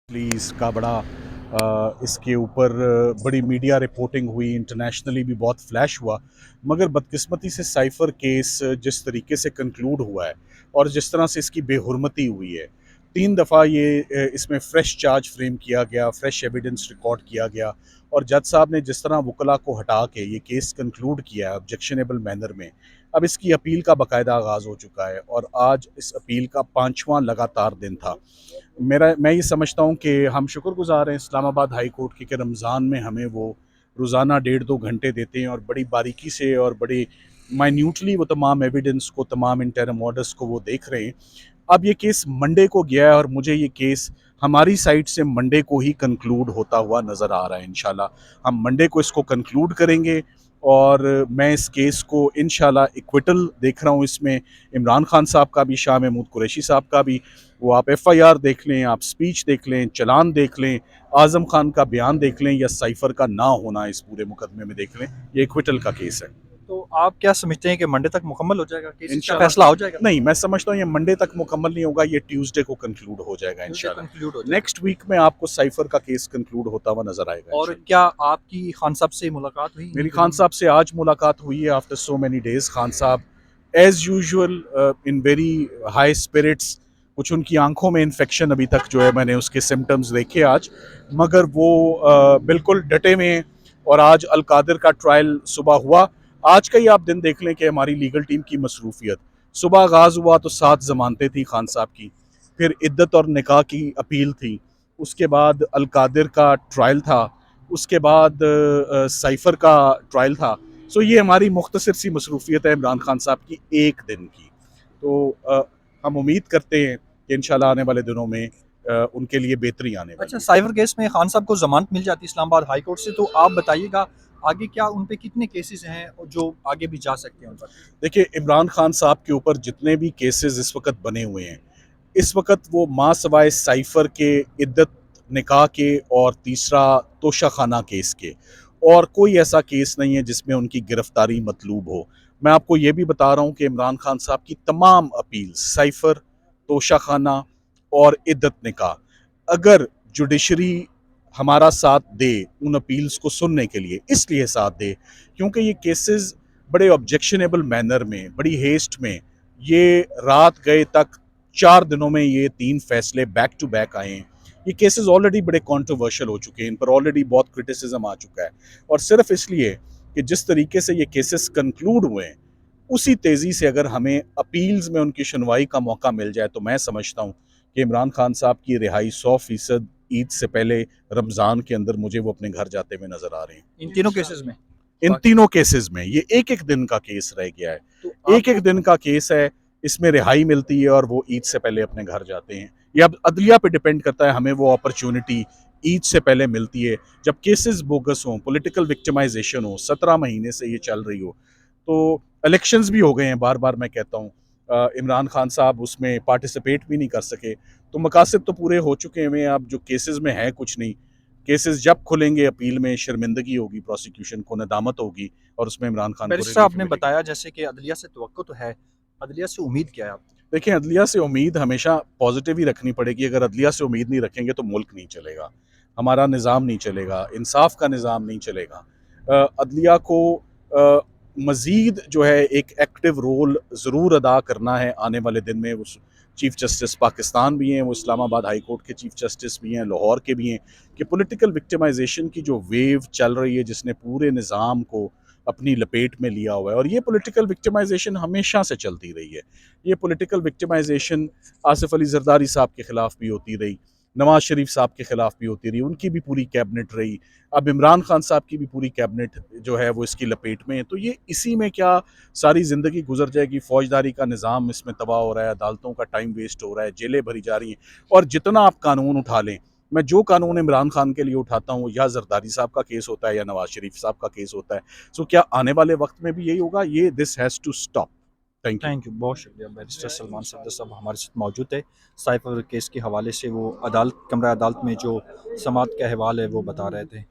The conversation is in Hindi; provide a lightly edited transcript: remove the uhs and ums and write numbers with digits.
इसका बड़ा इसके ऊपर बड़ी मीडिया रिपोर्टिंग हुई, इंटरनेशनली भी बहुत फ्लैश हुआ। मगर बदकिस्मती से साइफ़र केस जिस तरीके से कंक्लूड हुआ है और जिस तरह से इसकी बेहुरमती हुई है, 3 दफ़ा ये इसमें फ़्रेश चार्ज फ्रेम किया गया, फ़्रेश एविडेंस रिकॉर्ड किया गया और जज साहब ने जिस तरह वकला को हटा के ये केस कंक्लूड किया है ऑब्जेक्शनेबल मैनर में, अब इसकी अपील का बाकायदा आगाज़ हो चुका है और आज इस अपील का 5वां लगातार दिन था। मैं ये समझता हूँ कि हम शुक्रगुज़ार हैं इस्लामाबाद हाई कोर्ट के कि रमज़ान में हमें वो रोज़ाना 1.5-2 घंटे देते हैं और बड़ी बारीकी से और बड़ी माइन्यूटली वो तमाम एविडेंस को, तमाम इंटरिम ऑर्डर्स को वो देख रहे हैं। अब ये केस मंडे को गया है और मुझे ये केस हमारी साइड से मंडे को ही कंक्लूड होता हुआ नज़र आ रहा है। इंशाल्लाह हम मंडे को इसको कंक्लूड करेंगे और मैं इस केस को इंशाल्लाह एक्विटल देख रहा हूँ इसमें। इमरान खान साहब का भी, शाह महमूद कुरैशी साहब का भी, वो आप एफआईआर देख लें, आप स्पीच देख लें, चालान देख लें, आज़म खान का बयान देख लें या साइफ़र का ना होना इस पूरे मुकदमे में देख लें, ये एक्विटल का केस है। तो आप क्या समझते हैं कि मंडे तक मुकम्मल हो जाएगा केस, इसका इंशाल्लाह फैसला हो जाएगा? नहीं, मैं समझता हूँ ये मंडे तक मुकम्मल नहीं होगा, ये ट्यूसडे को कंक्लूड हो जाएगा ट्यूसडे इंशाल्लाह। कंक्लूड हो जाएगा। नेक्स्ट वीक में आपको साइफ़र का केस कंक्लूड होता हुआ नज़र आएगा और इंशाल्लाह। क्या आपकी खान साहब से मुलाकात हुई इन मेरी खान दिनों में? साहब से आज मुलाकात हुई है after so many days. Khan साहब as usual in very high spirits. कुछ उनकी आंखों में इन्फेक्शन अभी तक जो है मैंने उसके सिम्टम्स देखे आज, मगर वो बिल्कुल डटे हुए हैं और आज अलकादिर का ट्रायल सुबह हुआ। आज का ही आप दिन देख लें कि हमारी लीगल टीम की मसरूफियत, सुबह आगाज़ हुआ तो 7 ज़मानतें थी खान साहब की, फिर इद्दत और निकाह की अपील थी, उसके बाद अलकादिर का ट्रायल था, उसके बाद साइफ़र का ट्रायल था। सो ये हमारी मुख्तसर सी मसरूफियत है इमरान खान साहब की एक दिन की। तो हम उम्मीद करते हैं कि इंशाल्लाह आने वाले दिनों में उनके लिए बेहतरी आने अच्छा, वाली है। साइबर केस में खान साहब को जमानत मिल जाती है इस्लामाबाद हाई कोर्ट से, तो आप बताइएगा आगे क्या उन पे कितने केसेस हैं और जो आगे भी जा सकते हैं उन पर? देखिए, इमरान खान साहब के ऊपर जितने भी केसेस इस वक्त बने हुए हैं, इस वक्त वो माँ सवाए साइफ़र के, इद्दत निकाह के और तीसरा तोशा खाना केस के, और कोई ऐसा केस नहीं है जिसमें उनकी गिरफ्तारी मतलूब हो। मैं आपको ये भी बता रहा हूँ कि इमरान खान साहब की तमाम अपील साइफ़र, तोशा खाना और इद्दत निकाह, अगर जुडिशरी हमारा साथ दे उन अपील्स को सुनने के लिए, इसलिए साथ दे क्योंकि ये केसेस बड़े ऑब्जेक्शनेबल मैनर में, बड़ी हेस्ट में, ये रात गए तक 4 दिनों में ये 3 फैसले बैक टू बैक आए हैं। ये केसेस ऑलरेडी बड़े कंट्रोवर्शियल हो चुके हैं, इन पर ऑलरेडी बहुत क्रिटिसिज्म आ चुका है और सिर्फ इसलिए कि जिस तरीके से ये केसेस कंक्लूड हुए हैं, उसी तेज़ी से अगर हमें अपील्स में उनकी सुनवाई का मौका मिल जाए तो मैं समझता हूँ कि इमरान खान साहब की रिहाई 100% ईद से पहले रमज़ान के अंदर मुझे वो अपने घर जाते हुए नज़र आ रहे हैं। इन तीनों केसेस में? इन तीनों केसेस में ये एक एक दिन का केस रह गया है, तो एक एक दिन का केस है, इसमें रिहाई मिलती है और वो ईद से पहले अपने घर जाते हैं। ये अब अदलिया पे डिपेंड करता है, हमें वो अपॉर्चुनिटी ईद से पहले मिलती है जब केसेस बोगस हों, पॉलिटिकल विक्टिमाइजेशन हो, 17 महीने से ये चल रही हो। तो इलेक्शंस भी हो गए हैं, बार बार मैं कहता हूँ, इमरान खान साहब उसमें पार्टिसिपेट भी नहीं कर सके, तो मकासद तो पूरे हो चुके हैं। अब जो केसेस में है कुछ नहीं, केसेस जब खुलेंगे अपील में शर्मिंदगी होगी, प्रोसिक्यूशन को नदामत होगी और उसमें इमरान खान को बैरिस्टर रिलीफ आपने मिलेगी। बताया जैसे कि अदलिया से तवक्को तो है, अदलिया से उम्मीद क्या है आपकी? देखिए, अदलिया से उम्मीद हमेशा पॉजिटिव ही रखनी पड़ेगी। अगर अदलिया से उम्मीद नहीं रखेंगे तो मुल्क नहीं चलेगा, हमारा निज़ाम नहीं चलेगा, इंसाफ का निज़ाम नहीं चलेगा। अदलिया को मज़ीद जो है एक एक्टिव रोल ज़रूर अदा करना है आने वाले दिन में। उस चीफ़ जस्टिस पाकिस्तान भी हैं, वो इस्लामाबाद हाई कोर्ट के चीफ़ जस्टिस भी हैं, लाहौर के भी हैं, कि पॉलिटिकल विक्टिमाइजेशन की जो वेव चल रही है जिसने पूरे निज़ाम को अपनी लपेट में लिया हुआ है, और ये पॉलिटिकल विक्टिमाइजेशन हमेशा से चलती रही है। ये पॉलिटिकल विक्टिमाइजेशन आसिफ अली जरदारी साहब के खिलाफ भी होती रही, नवाज शरीफ साहब के खिलाफ भी होती रही, उनकी भी पूरी कैबिनेट रही, अब इमरान खान साहब की भी पूरी कैबिनेट जो है वो इसकी लपेट में है। तो ये इसी में क्या सारी ज़िंदगी गुजर जाएगी। फौजदारी का निज़ाम इसमें तबाह हो रहा है, अदालतों का टाइम वेस्ट हो रहा है, जेलें भरी जा रही हैं, और जितना आप कानून उठा लें, मैं जो कानून इमरान खान के लिए उठाता हूँ, या जरदारी साहब का केस होता है या नवाज शरीफ साहब का केस होता है, सो क्या आने वाले वक्त में भी यही होगा? ये this has to stop. Thank you. Thank you, बहुत शुक्रिया। बैरिस्टर सलमान सफदर साहब हमारे साथ मौजूद थे। साइफर केस के हवाले से वो अदालत, कमरा अदालत में जो समाअत का अहवाल है वो बता रहे थे।